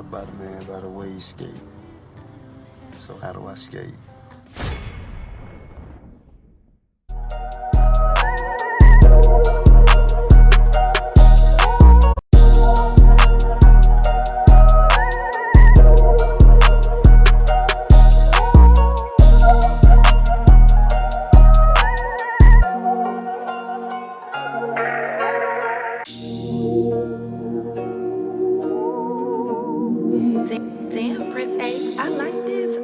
by the man by the way he skate. So how do I skate? Damn, Prince A, I like this.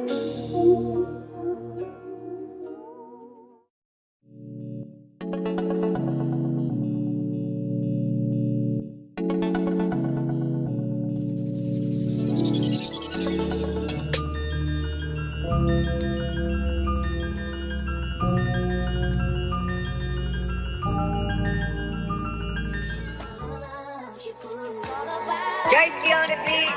J.C. on the beat.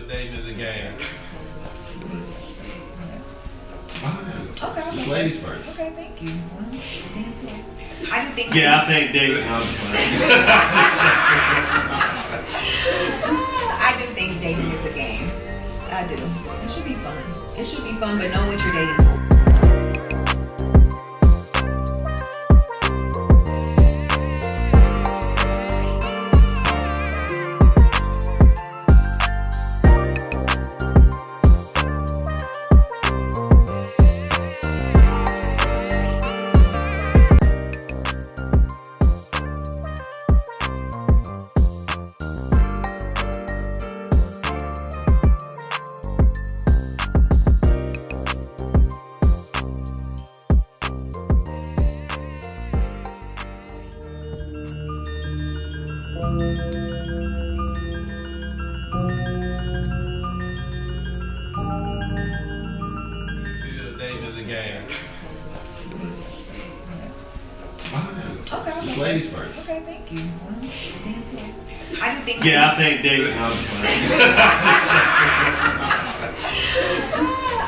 Dating is a game. Okay. Just ladies first. Okay, thank you. I do think. Yeah, I think dating. I do think dating is a game. I do. It should be fun. It should be fun, but know what you're dating for. Dating is a game. Okay. Just ladies first. Okay, thank you. I do think. Yeah, I think dating.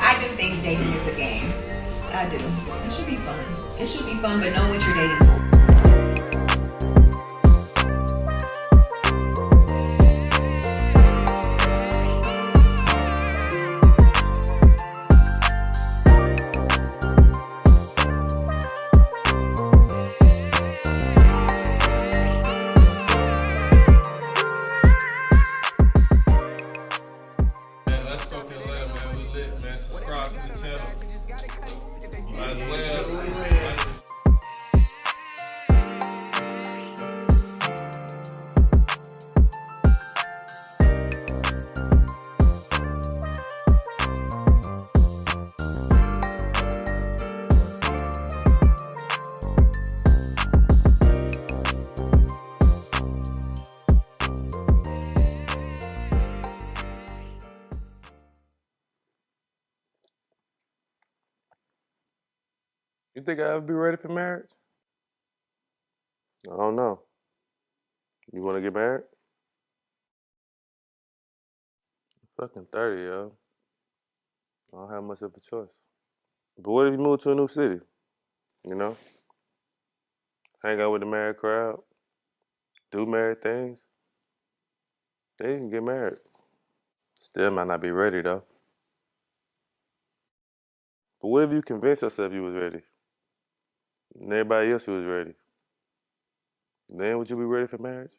I do think dating is a game. I do. It should be fun. It should be fun, but know what you're dating for. You think I'll ever be ready for marriage? I don't know. You want to get married? I'm fucking 30, yo. I don't have much of a choice. But what if you move to a new city? You know? Hang out with the married crowd. Do married things. Then you can get married. Still might not be ready, though. But what if you convinced yourself you was ready? And everybody else was ready? Then would you be ready for marriage?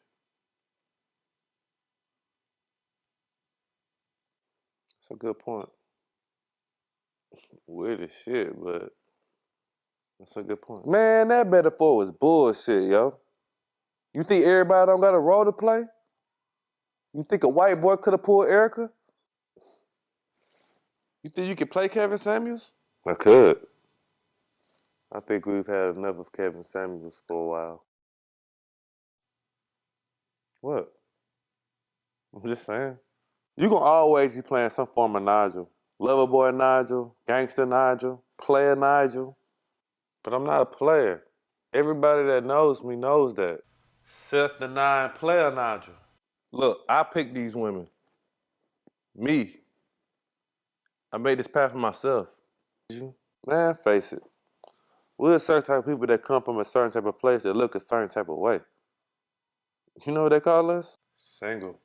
That's a good point. Weird as shit, but that's a good point. Man, that metaphor was bullshit, yo. You think everybody don't got a role to play? You think a white boy could have pulled Erica? You think you could play Kevin Samuels? I could. I think we've had enough of Kevin Samuels for a while. What? I'm just saying. You gonna always be playing some form of Nigel. Lover boy Nigel, gangster Nigel, player Nigel. But I'm not a player. Everybody that knows me knows that. Self-denying player Nigel. Look, I picked these women. Me. I made this path for myself. Man, face it. We're a certain type of people that come from a certain type of place that look a certain type of way. You know what they call us? Single.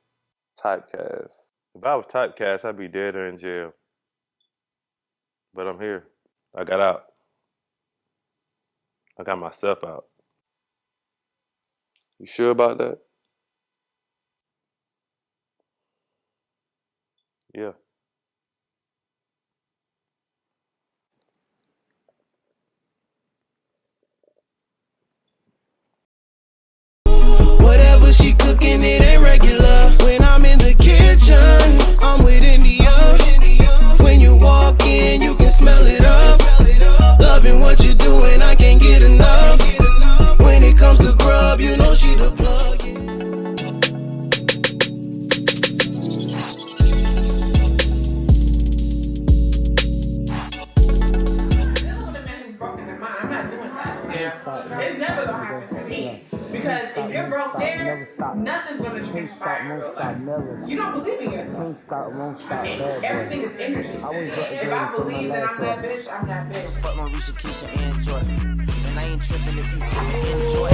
Typecast. If I was typecast, I'd be dead or in jail. But I'm here. I got out. I got myself out. You sure about that? Yeah. Whatever she cooking, it ain't regular. When I'm in the kitchen, I'm with India. When you walk in, you can smell it up. Loving what you're doing, I can't get enough. When it comes to grub, you know she the plug. It's never gonna happen for me. Because if you're broke there, nothing's gonna transpire in real life. You don't believe in yourself. I mean, everything is energy. If I believe that I'm that bitch, I'm that bitch. Fuck Marisha, Keisha, and Jordan. And I ain't tripping if you enjoy.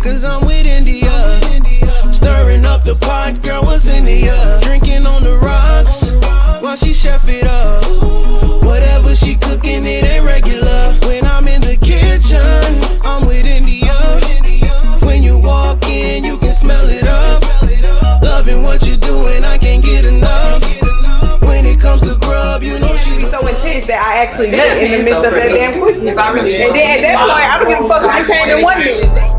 Cause I'm with India. Stirring up the pot, girl, what's in the drinking on the rocks while she chef it up. Whatever she cooking, it ain't regular. When I'm in the kitchen, I'm with India. When you walk in, you can smell it up. Loving what you're doing, I can't get enough. When it comes to grub, you know she so intense that I actually nut in the midst of that damn pussy. If I really And then at that point, I don't give a fuck if you came in 1 minute.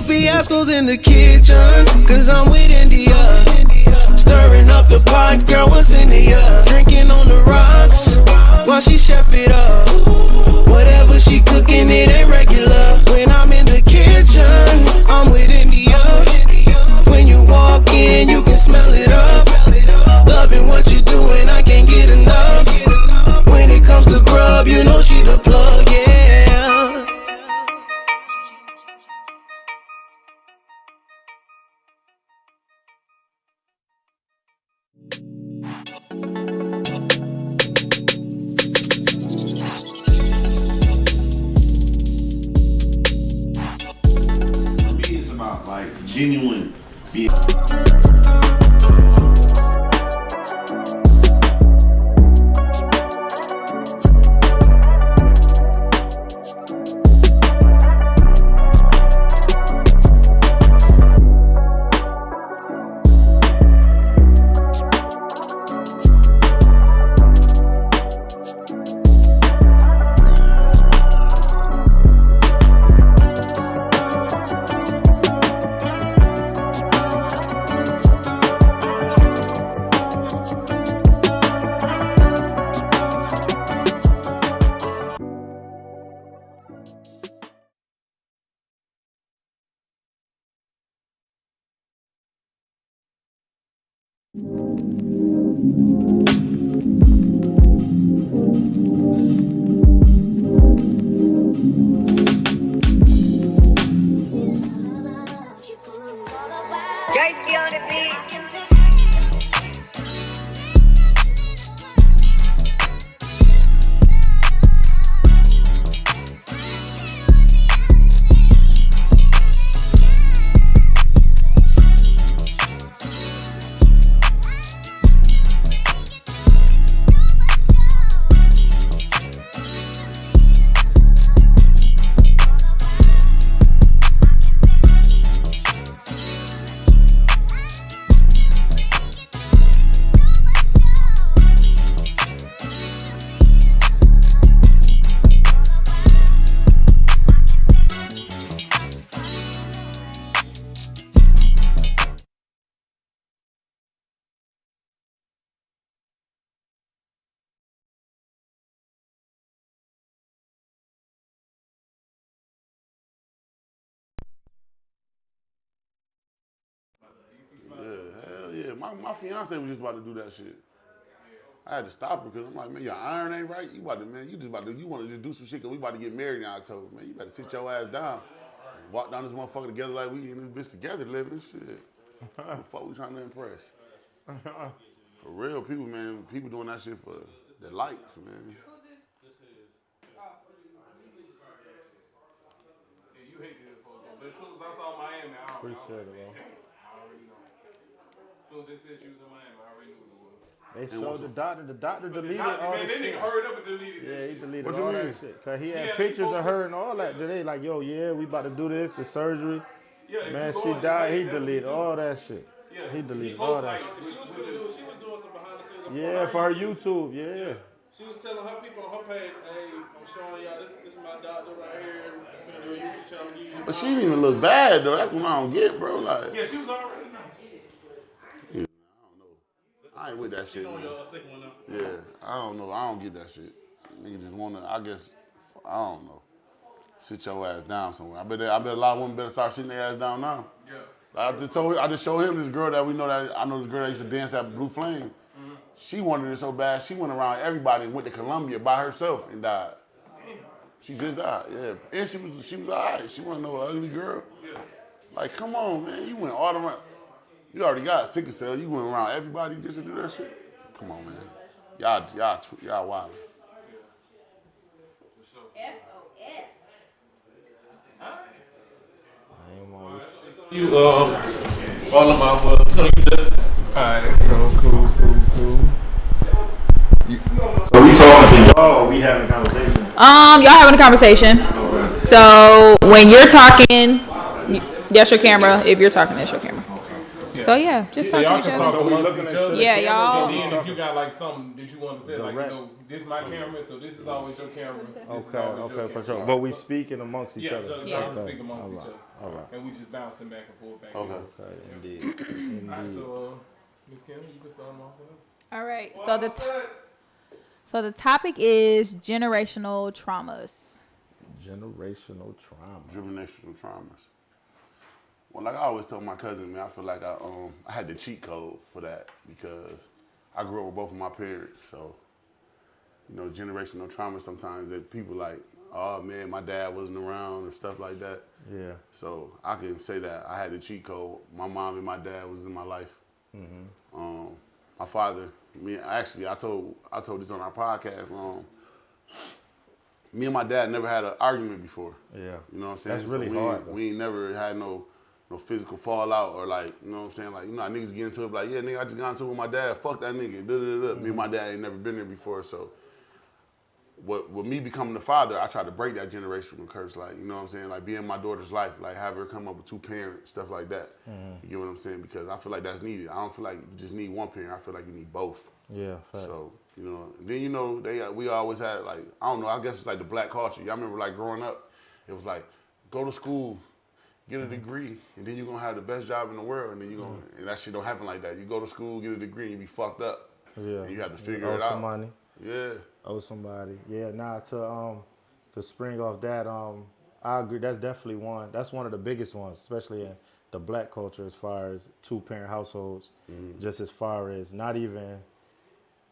fiascos in the kitchen, cause I'm with India. Stirring up the pot, girl, what's in the drinking on the rocks, while she chef it up. Whatever she cooking, it ain't regular. When I'm in the kitchen, I'm with India. When you walk in, you can smell it up. Loving what you doing, I can't get enough. When it comes to grub, you know she the plug, yeah. For me, it's about like genuine being. J-Ski on the beat. Yeah, hell yeah. My fiance was just about to do that shit. I had to stop her because I'm like, man, your iron ain't right. You about to, man, you want to just do some shit because we about to get married in October. Man, you better sit your ass down. Walk down this motherfucker together like we in this bitch together living this shit. What the fuck we trying to impress? For real, people, man, people doing that shit for the likes, man. You hated it for but as soon as I saw Miami, I Appreciate it, bro. already know. As soon as they said she was in Miami, I already knew it was. They showed the doctor deleted all man, the that shit. nigga hurried up and deleted Yeah, that he shit. deleted What all you that mean? shit. Cause he had Yeah, pictures he of her and all that. They like, yo, yeah, we about to do this, the surgery. Yeah, Man, if you she go on died. his He page, that's what deleted do. all that shit. Yeah, He deleted posts all that like, shit. She was doing some behind the scenes. Yeah, for her YouTube, yeah. She was telling her people on her page, hey, I'm showing y'all this is my doctor right here. I'm gonna do a YouTube channel. I'm gonna give you But she didn't even look bad though. That's what I don't get, bro. Like, yeah, she was already nice. yeah, I don't know. I ain't with that shit, man. second one up. Yeah, I don't know. I don't get that shit. Niggas just wanna, I guess, I don't know. Sit your ass down somewhere. I bet a lot of women better start sitting their ass down now. Yeah. I just showed him this girl that we know that I know this girl that used to dance at Blue Flame. Mm-hmm. She wanted it so bad she went around everybody and went to Colombia by herself and died. She just died, yeah. And she was alright. She wasn't no ugly girl. Yeah. Like, come on, man. You went all around. You already got sickle cell. You went around everybody just to do that shit. Come on, man. Y'all wild. You all of my so you just alright, so cool. So we talking to y'all or we having a conversation? Y'all having a conversation. So when you're talking, that's your camera. If you're talking, that's your camera. So yeah, just talk to y'all each can other. talk amongst each other. Yeah, y'all. And then if you got like something that you want to say, like, you know, this is my camera, so this is always your camera. This is always your Okay, for camera. sure. But we speaking amongst each Yeah, other. so y'all can speak amongst each other. All right. And we just bouncing back and forth. Back Okay. Okay, Yeah. indeed. All right, so Miss Kim, you can start them off. All right. So the topic is generational traumas. Generational trauma. Generational traumas. Well, like I always tell my cousin, man, I feel like I had the cheat code for that because I grew up with both of my parents. So, you know, generational trauma sometimes that people like, oh man, my dad wasn't around or stuff like that. Yeah. So I can say that I had the cheat code. My mom and my dad was in my life. My father, I told this on our podcast. Me and my dad never had an argument before. Yeah. You know what I'm saying? That's really hard, though. We ain't never had no physical fallout or like, you know what I'm saying? Like, you know how niggas get into it like, yeah, nigga, I just got into it with my dad. Fuck that nigga. Me and my dad ain't never been there before. So with me becoming the father, I try to break that generational curse. Like, you know what I'm saying? Like, be in my daughter's life. Like, have her come up with two parents, stuff like that. You get what I'm saying? Because I feel like that's needed. I don't feel like you just need one parent. I feel like you need both. Yeah, fact. So, you know, then, you know, we always had, like, I don't know, I guess it's like the black culture. Y'all remember, like, growing up, it was like, go to school, get a degree, and then you're going to have the best job in the world, and then you're going to, and that shit don't happen like that. You go to school, get a degree, and you be fucked up. Yeah. And you have to figure it Owe out. some money. Yeah. Owe somebody. Yeah, to spring off that, I agree, that's definitely one. That's one of the biggest ones, especially in the black culture as far as two-parent households, just as far as not even,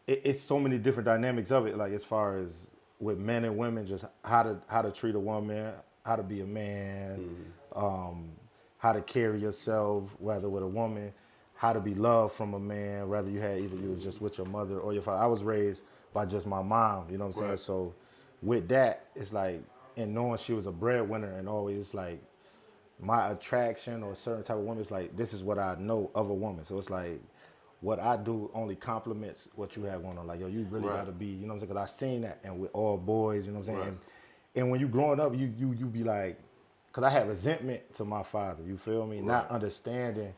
it's so many different dynamics of it, like as far as with men and women, just how to treat a woman, how to be a man, how to carry yourself, whether with a woman, how to be loved from a man, whether you was just with your mother or your father. I was raised by just my mom, you know what I'm saying? Right. So with that, it's like, and knowing she was a breadwinner and always like my attraction or a certain type of woman, it's like, this is what I know of a woman. So it's like, what I do only complements what you have going on. Like, yo, you really got to be, you know what I'm saying? Because I seen that, and with all boys, you know what I'm saying? Right. And when you growing up, you be like, because I had resentment to my father, you feel me? Not understanding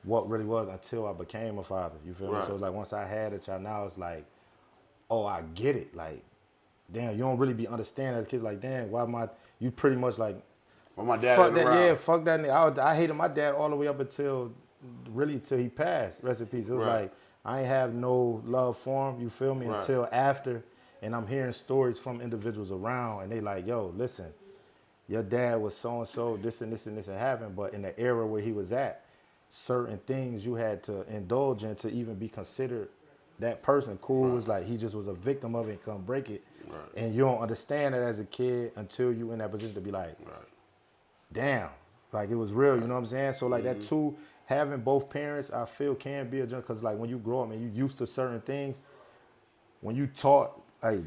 what really was until I became a father, you feel me? So it's like, once I had a child, now it's like, oh, I get it. Like, damn, you don't really be understanding as kids. Like, damn, you pretty much like, Well, my dad fuck that, around. yeah, fuck that nigga. I hated my dad all the way up until he passed. Rest in peace. It was like, I ain't have no love for him, you feel me, until after. And I'm hearing stories from individuals around, and they like, yo, listen, your dad was so-and-so, this and this and this had happened, but in the era where he was at, certain things you had to indulge in to even be considered that person. Cool was like, he just was a victim of it and couldn't break it. And you don't understand it as a kid until you in that position to be like, damn, like it was real, you know what I'm saying? So like that too, having both parents, I feel can be a junk, because like when you grow up and you used to certain things, when you taught, like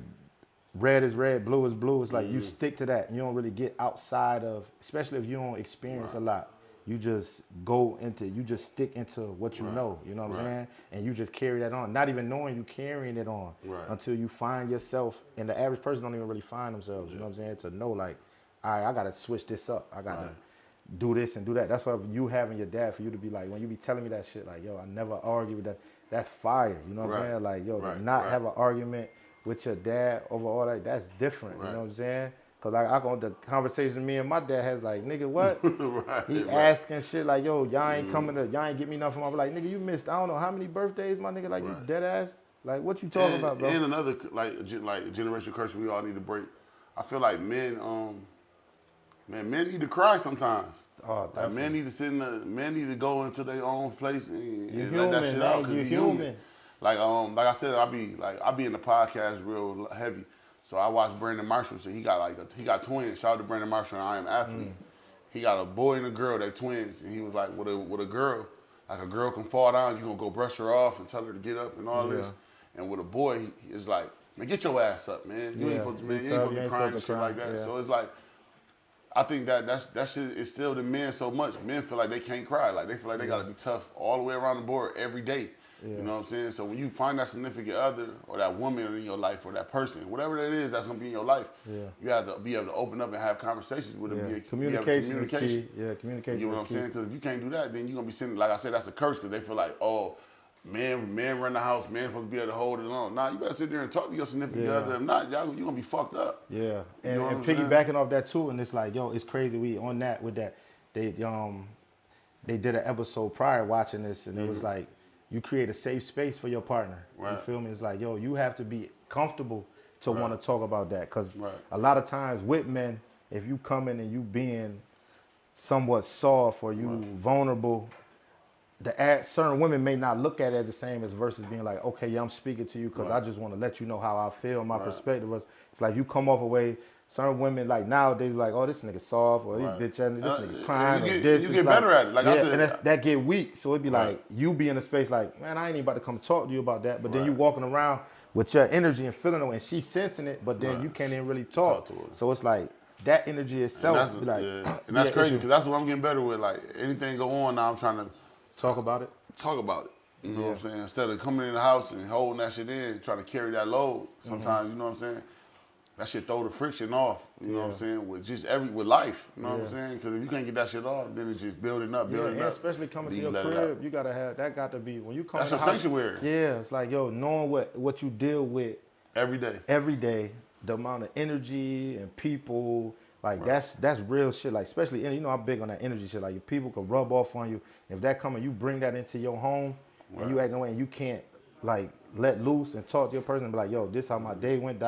red is red, blue is blue, it's like you stick to that and you don't really get outside of, especially if you don't experience a lot. You just you just stick into what you know, you know what I'm saying? And you just carry that on, not even knowing you carrying it on until you find yourself, and the average person don't even really find themselves, you know what I'm saying? To know like, all right, I gotta switch this up, I gotta do this and do that. That's why you having your dad, for you to be like, when you be telling me that shit, like, yo, I never argue with that, that's fire, you know what I'm saying? Like, yo, to not have an argument with your dad over all that, that's different, you know what I'm saying? Cause I go the conversation me and my dad has like, nigga, what? He asking shit like, yo, y'all ain't y'all ain't get me nothing. I'm like, nigga, you missed, I don't know how many birthdays, my nigga, like you dead ass. Like, what you talking about, bro? And another like generational curse we all need to break. I feel like men need to cry sometimes. Oh, like men need to men need to go into their own place and let that shit out. Cause you human. Like I said, I be in the podcast real heavy. So I watched Brandon Marshall. So he got twins. Shout out to Brandon Marshall and I Am Athlete. He got a boy and a girl, they twins. And he was like, with a girl, like a girl can fall down, you gonna go brush her off and tell her to get up and all this. And with a boy, it's like, man, get your ass up, man. You ain't supposed to, man, you ain't supposed to be crying and shit like that. So it's like, I think that shit is still the men so much. Men feel like they can't cry. Like they feel like they gotta be tough all the way around the board every day. You know what I'm saying? So when you find that significant other or that woman in your life or that person, whatever that is that's gonna be in your life, you have to be able to open up and have conversations with them. Communication is key. Yeah, communication. You know what I'm saying? Because if you can't do that, then you're gonna be sitting, like I said, that's a curse, because they feel like, oh, man run the house, man supposed to be able to hold it on. Nah, you better sit there and talk to your significant other. If not, you're gonna be fucked up. Yeah, and piggybacking off that too, and it's like, yo, it's crazy. We on that with that. they did an episode prior watching this, and it was like, you create a safe space for your partner. Right. You feel me? It's like, yo, you have to be comfortable to want to talk about that. Because Right. a lot of times with men, if you come in and you being somewhat soft or you vulnerable, certain women may not look at it the same as versus being like, okay, yeah, I'm speaking to you because I just want to let you know how I feel. My perspective was, it's like you come off away. Certain women like nowadays like, oh, this nigga soft or this nigga crying or this. You get better at it. Like I said, and that get weak. So it'd be like you be in a space like, man, I ain't even about to come talk to you about that. But then you walking around with your energy and feeling it, and she sensing it, but then you can't even really talk to her. So it's like that energy itself. And that's crazy because that's what I'm getting better with. Like anything go on now, I'm trying to talk about it. You know what I'm saying? Instead of coming in the house and holding that shit in, trying to carry that load. Sometimes, you know what I'm saying? That shit throw the friction off. You know what I'm saying? With just with life. You know what I'm saying? Because if you can't get that shit off, then it's just building up. And especially coming to your crib, you gotta have that. Got to be when you come. That's in your the house, sanctuary. Yeah, it's like knowing what you deal with every day. The amount of energy and people. Like that's real shit. Like especially I'm big on that energy shit. Like your people can rub off on you. If that coming, you bring that into your home, and you acting away, and you can't like let loose and talk to your person and be like, yo, this how my day went,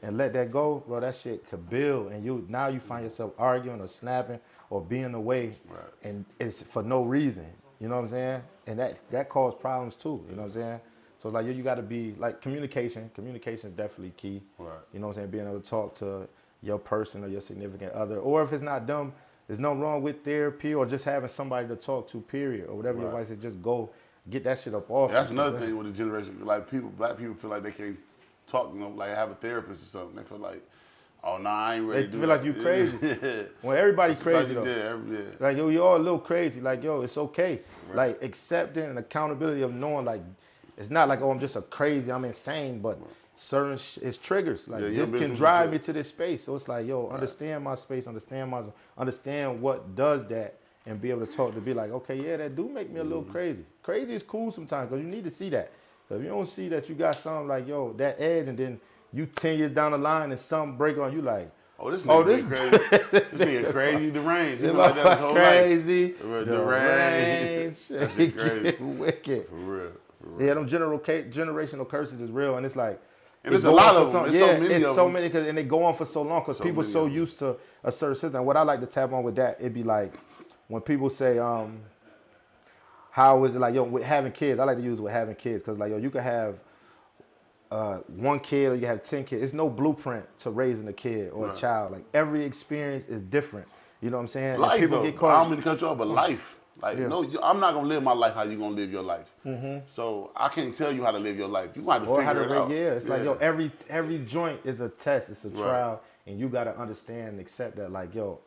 and let that go, bro. That shit could build, and you find yourself arguing or snapping or being away, and it's for no reason. You know what I'm saying? And that causes problems too. You know what I'm saying? So like you got to be like communication. Communication is definitely key. Right. You know what I'm saying? Being able to talk to your person or your significant other, or if it's not dumb, there's no wrong with therapy or just having somebody to talk to, period, or whatever your wife says, just go get that shit up off. That's another thing with the generation. Like black people feel like they can't talk, like have a therapist or something. They feel like, oh, nah, I ain't ready to do They feel like you crazy. Well, everybody's crazy though. Like, yo, you're all a little crazy. Like, yo, it's okay. Like, accepting and accountability of knowing, like, it's not like, oh, I'm just I'm insane, but certain it's triggers. Like, this can drive me to this space. So it's like, yo, understand my space, understand what does that, and be able to talk to be like, okay, yeah, that do make me a little crazy. Crazy is cool sometimes because you need to see that. If you don't see that you got something like, yo, that edge, and then you 10 years down the line and something break on you, like, this crazy. This nigga crazy deranged. He's like that his whole crazy, life. Deranged. That shit crazy. Wicked. For real. Yeah, them generational curses is real, and it's like, and there's a lot of them. It's so many, and they go on for so long because people so used to a certain system. What I like to tap on with that, it'd be like when people say, how is it like, yo, with having kids? I like to use with having kids because like, yo, you could have one kid or you have 10 kids. It's no blueprint to raising a kid or a child. Like every experience is different. You know what I'm saying? Life, people get caught. I don't mean to cut you off, but life. Like, no, I'm not gonna live my life how you gonna live your life. So I can't tell you how to live your life. You gonna have to figure it out. Yeah, it's like, yo, every joint is a test. It's a trial, and you gotta understand and accept that. Like, yo,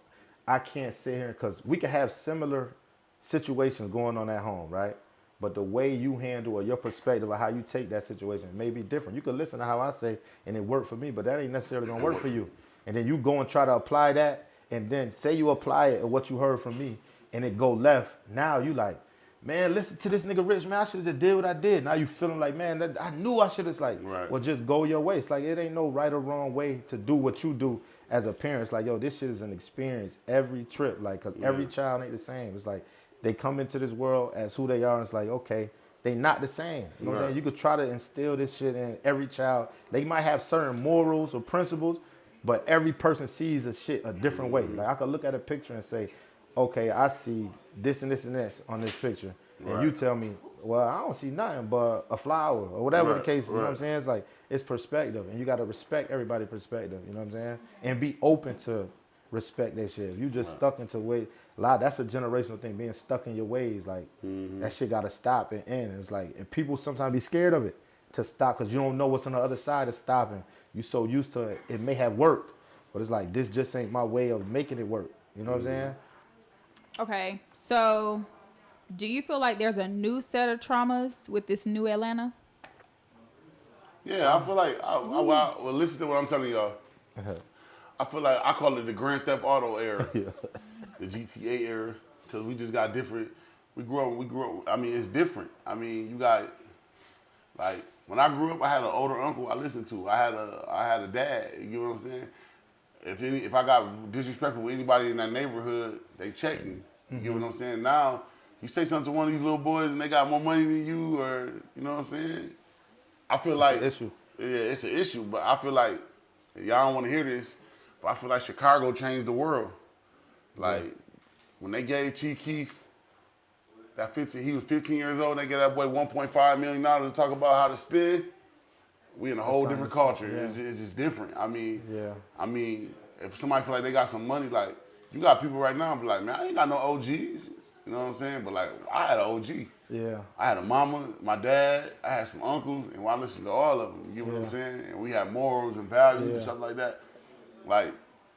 I can't sit here because we can have similar situations going on at home, right? But the way you handle or your perspective of how you take that situation may be different. You can listen to how I say, and it worked for me, but that ain't necessarily gonna work for you. And then you go and try to apply that, and then say you apply it or what you heard from me, and it go left. Now you like, man, listen to this nigga Rich, man, I should have just did what I did. Now you feeling like, man, I knew I should have, like, well, just go your way. It's like, it ain't no right or wrong way to do what you do as a parent. It's like, yo, this shit is an experience every trip, like, because every child ain't the same. It's like, they come into this world as who they are, and it's like, okay, they not the same. You know what I'm saying? You could try to instill this shit in every child. They might have certain morals or principles, but every person sees a shit a different way. Like, I could look at a picture and say, okay, I see this and this and this on this picture. And you tell me, well, I don't see nothing but a flower or whatever the case, you know what I'm saying? It's like, it's perspective, and you got to respect everybody's perspective, you know what I'm saying? And be open to respect that shit. If you just stuck into way, that's a generational thing, being stuck in your ways, like, that shit got to stop and end. And it's like, and people sometimes be scared of it to stop because you don't know what's on the other side of stopping. You so used to it, it may have worked, but it's like, this just ain't my way of making it work. You know what I'm saying? Okay, so do you feel like there's a new set of traumas with this new Atlanta? Yeah, I feel like, well, listen to what I'm telling y'all. I feel like I call it the Grand Theft Auto era, the GTA era, because we just got different. We grew up. I mean, it's different. I mean, you got, like, when I grew up, I had an older uncle I listened to. I had a dad. You know what I'm saying? If I got disrespectful with anybody in that neighborhood, they checked me. You get what I'm saying? Now, you say something to one of these little boys and they got more money than you, or you know what I'm saying? I feel like an issue. Yeah, it's an issue, but I feel like y'all don't want to hear this, but I feel like Chicago changed the world. Like when they gave Chief Keef that 15, he was 15 years old. They gave that boy $1.5 million to talk about how to spin. We in a whole different culture. Yeah. It's just different. I mean, Yeah. if somebody feel like they got some money, like you got people right now be like, man, I ain't got no OGs. You know what I'm saying? But like, I had an OG. Yeah. I had a mama, my dad, I had some uncles, and I listened to all of them. You get what I'm saying? And we had morals and values and stuff like that. Like,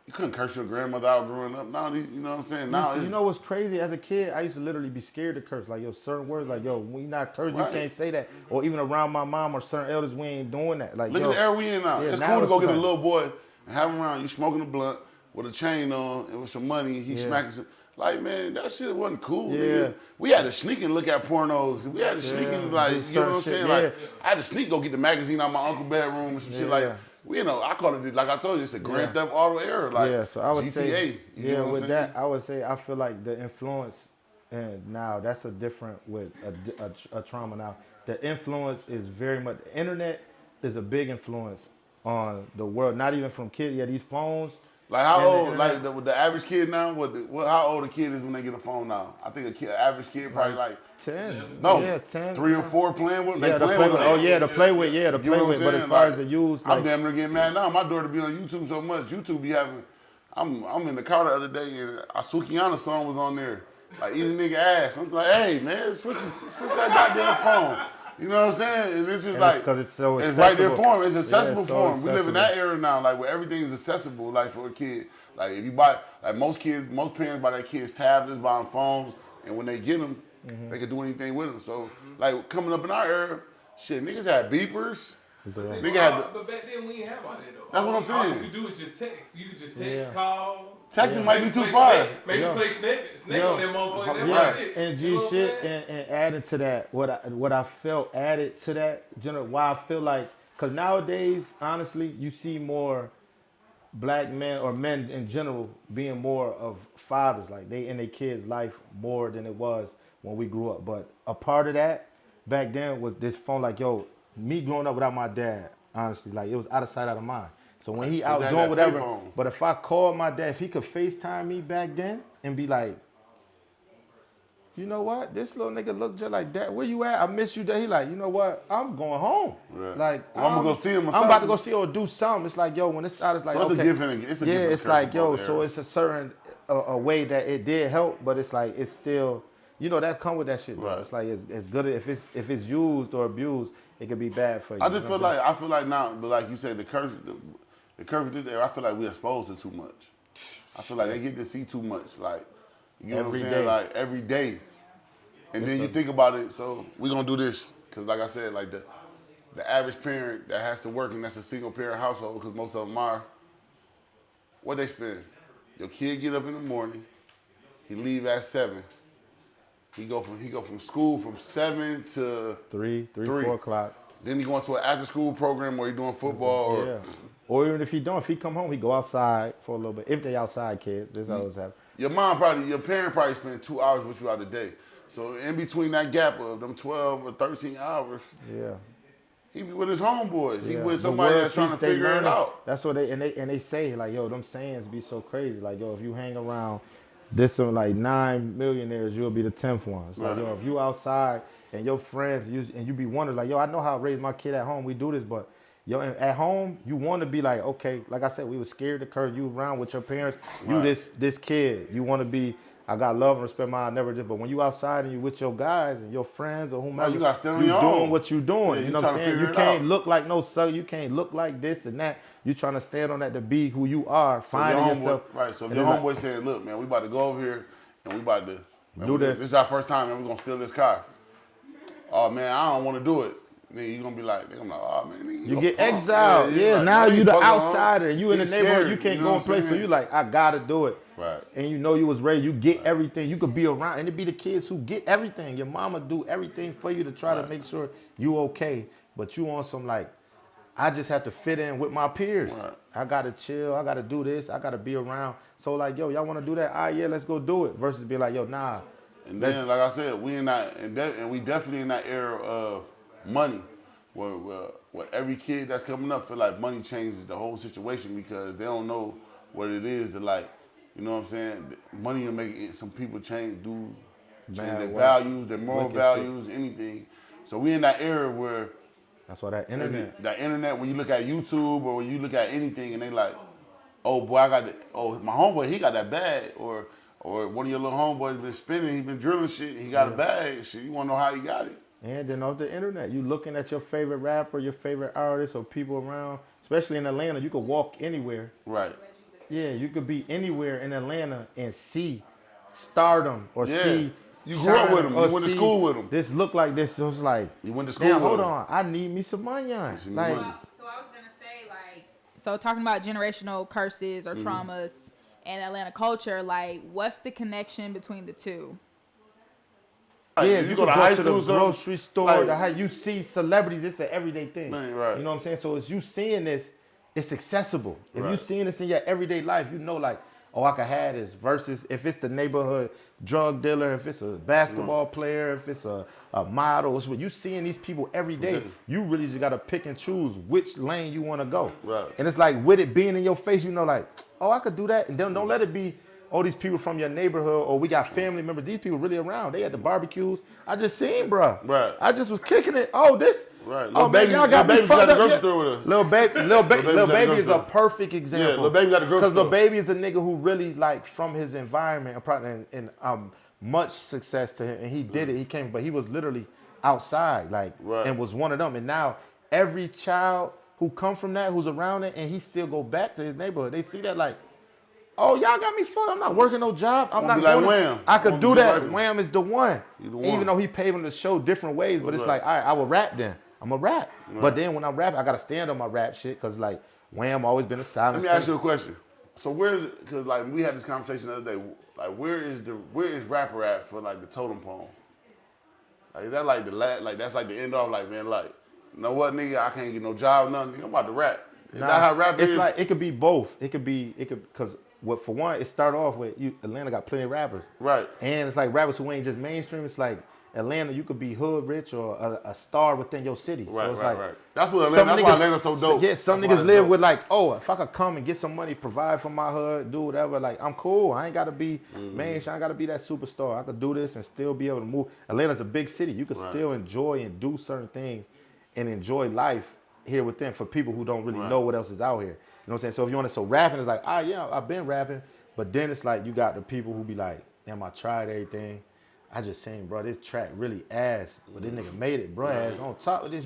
you couldn't curse your grandmother out growing up. Now, you know what I'm saying? Now, you know what's crazy? As a kid, I used to literally be scared to curse. Like, yo, certain words, like, yo, when you not curse, you can't say that. Or even around my mom or certain elders, we ain't doing that. Like, look at the era we in now. Yeah, it's now cool to go get a like, little boy and have him around you smoking a blunt with a chain on and with some money. He smacking some. Like, man, that shit wasn't cool. Yeah. Man. We had to sneak and look at pornos. We had to sneak and, like, you know what I'm saying? Like, I had to sneak go get the magazine out my uncle's bedroom and some shit like. You know, I call it, like I told you, it's a Grand Theft Auto era, like so I would GTA. Say, you know what with I'm that, I would say I feel like the influence, and now that's a different with a trauma. Now the influence is very much. The internet is a big influence on the world. Not even from kids. Yeah, these phones. Like how old? Like the average kid now? How old a kid is when they get a phone now? I think an average kid probably like 10. No, yeah, 10. 3 or 4 playing with. Yeah, they playing with them. Oh yeah, to play with. Yeah, to play with. But as far as the use, I'm damn near getting mad now. My daughter be on YouTube so much. YouTube be having. I'm in the car the other day and a Sukiana song was on there. Like eating nigga ass. I'm like, hey man, switch that goddamn phone. You know what I'm saying? And it's just like, because it's so it's right there for him. It's accessible it's so for him. We live in that accessible. era now, like where everything is accessible, like for a kid. Like if you buy, like most parents buy their kids tablets, buy them phones, and when they get them, they can do anything with them. So like coming up in our era, shit, niggas had beepers. Nigga had but back then we didn't have all that though. That's what I'm saying. All you could do is just text. You could just text, call. Texting might be too far. Maybe play snake on that motherfucker. Yes, and G shit, and adding to that, what I felt added to that, why I feel like, because nowadays, honestly, you see more black men or men in general being more of fathers, like they in their kids' life more than it was when we grew up. But a part of that back then was this phone, like, yo, me growing up without my dad, honestly, like it was out of sight, out of mind. So when he out doing whatever, but if I called my dad, if he could FaceTime me back then and be like, you know what, this little nigga look just like that. Where you at? I miss you. Dad. He like, you know what? I'm going home. Right. Like I'm gonna go see him. I'm about to go see or do something. It's like, yo, when it's out, it's like, so it's okay. a different. It's a different it's like, yo. there. So it's a certain a way that it did help, but it's like it's still, you know, that come with that shit. Right. It's like it's good if it's used or abused, it could be bad for you. I just feel like now, but like you said, the curse of this era, I feel like we exposed to too much. I feel like they get to see too much, like you know what I'm saying, like every day. And then you think about it, so we're gonna do this, cause like I said, like the average parent that has to work and that's a single parent household, cause most of them are, what they spend? Your kid get up in the morning, he leave at 7. He go from school from 7 to 4 o'clock. Then he go into an after school program where he doing football or even if he come home, he go outside for a little bit. If they outside kids, this always happens. Your parent probably spend 2 hours with you out a day. So in between that gap of them 12 or 13 hours, he be with his homeboys. He with somebody that's trying to figure it out. That's what they say, like, yo, them sayings be so crazy. Like, yo, if you hang around this like 9 millionaires, you'll be the 10th one. It's like, yo, if you outside and your friends, you be wondering, like, yo, I know how I raised my kid at home. We do this, but yo, at home, you want to be like, okay, like I said, we were scared to curse you around with your parents. You this kid. You want to be, I got love and respect I never did. But when you outside and you with your guys and your friends or whomever, you got still you doing what you doing. Yeah, you know what I'm saying? You can't look like no sucker. You can't look like this and that. You trying to stand on that to be who you are, finding yourself. Right, so if your homeboy saying, look, man, we about to go over here and we about to do this. This is our first time and we're going to steal this car. Oh, man, I don't want to do it. Then you're going to be like, oh, man. You get exiled. Yeah, now you the outsider. You in the neighborhood. You can't go in place. So you like, I got to do it. Right. And you know you was raised. You get everything. You could be around. And it be the kids who get everything. Your mama do everything for you to try to make sure you okay. But you on some like, I just have to fit in with my peers. Right. I gotta chill. I gotta do this. I gotta be around. So like, yo, y'all want to do that? All right, yeah, let's go do it. Versus be like, yo, nah. And then, like I said, we in that, and we definitely in that era of money, where every kid that's coming up feel like money changes the whole situation because they don't know what it is to like, you know what I'm saying? Money will make some people change their values, their moral values, anything. So we in that era where that's why that internet, when you look at YouTube or when you look at anything and they like, oh boy, my homeboy, he got that bag, or one of your little homeboys been spinning, he been drilling shit, he got a bag, shit, you wanna know how he got it. And then off the internet, you looking at your favorite rapper, your favorite artist, or people around, especially in Atlanta, you could walk anywhere. Right. Yeah, you could be anywhere in Atlanta and see stardom or see. You grew up with him. You went to school with him. This look like this. It was like, you went to school with him. Hold on, I need me some money. Like, so I was gonna say, like, so talking about generational curses or traumas and Atlanta culture, like, what's the connection between the two? Yeah, you go to high school, to the grocery store. Like, you see celebrities, it's an everyday thing. Right. You know what I'm saying? So as you seeing this, it's accessible. If you seeing this in your everyday life, you know, like, oh, I can have this. Versus if it's the neighborhood drug dealer, if it's a basketball player, if it's a model, it's what you seeing these people every day. You really just gotta pick and choose which lane you want to go. Right. And it's like with it being in your face, you know, like, oh, I could do that. And then don't let it be, oh, these people from your neighborhood, or we got family members. These people really around. They at the barbecues. I just seen, bro. Right. I just was kicking it. Oh, this. Right. Oh, man, y'all got me fucked up. Grocery store with us. Lil Baby is a perfect example. Yeah, Lil Baby got the grocery store. Because Lil Baby is a nigga who really, like, from his environment, and much success to him. And he did it. He came, but he was literally outside, like, and was one of them. And now every child who come from that, who's around it, and he still go back to his neighborhood. They see that like, oh, y'all got me fucked. I'm not working no job. I'm not like Wham. I could do that. Like Wham is the one. Even though he paving the show different ways, but it's like, all right, I will rap then. I'm a rap. But then when I rap, I gotta stand on my rap shit because like Wham always been a silent. Let me ask you a question. So because like we had this conversation the other day, like where is rapper at for like the totem pole? Like is that like that's like the end off, like, man, like, you know what, nigga, I can't get no job, nothing. I'm about to rap. Is that how rap is? It's like it could be both. It could because for one, it started off with Atlanta got plenty of rappers. Right. And it's like rappers who ain't just mainstream. It's like Atlanta, you could be hood rich or a star within your city. Right, so it's right, like, right. That's why Atlanta's so dope. Yeah, some niggas live with like, oh, if I could come and get some money, provide for my hood, do whatever, like, I'm cool. I ain't got to be mainstream. I ain't got to be that superstar. I could do this and still be able to move. Atlanta's a big city. You could still enjoy and do certain things and enjoy life here within for people who don't really know what else is out here. You know what I'm saying? So if you want to, so rapping is like, yeah, I've been rapping. But then it's like you got the people who be like, damn, I tried everything. I just saying, bro, this track really ass. But this nigga made it, bro, ass on top of this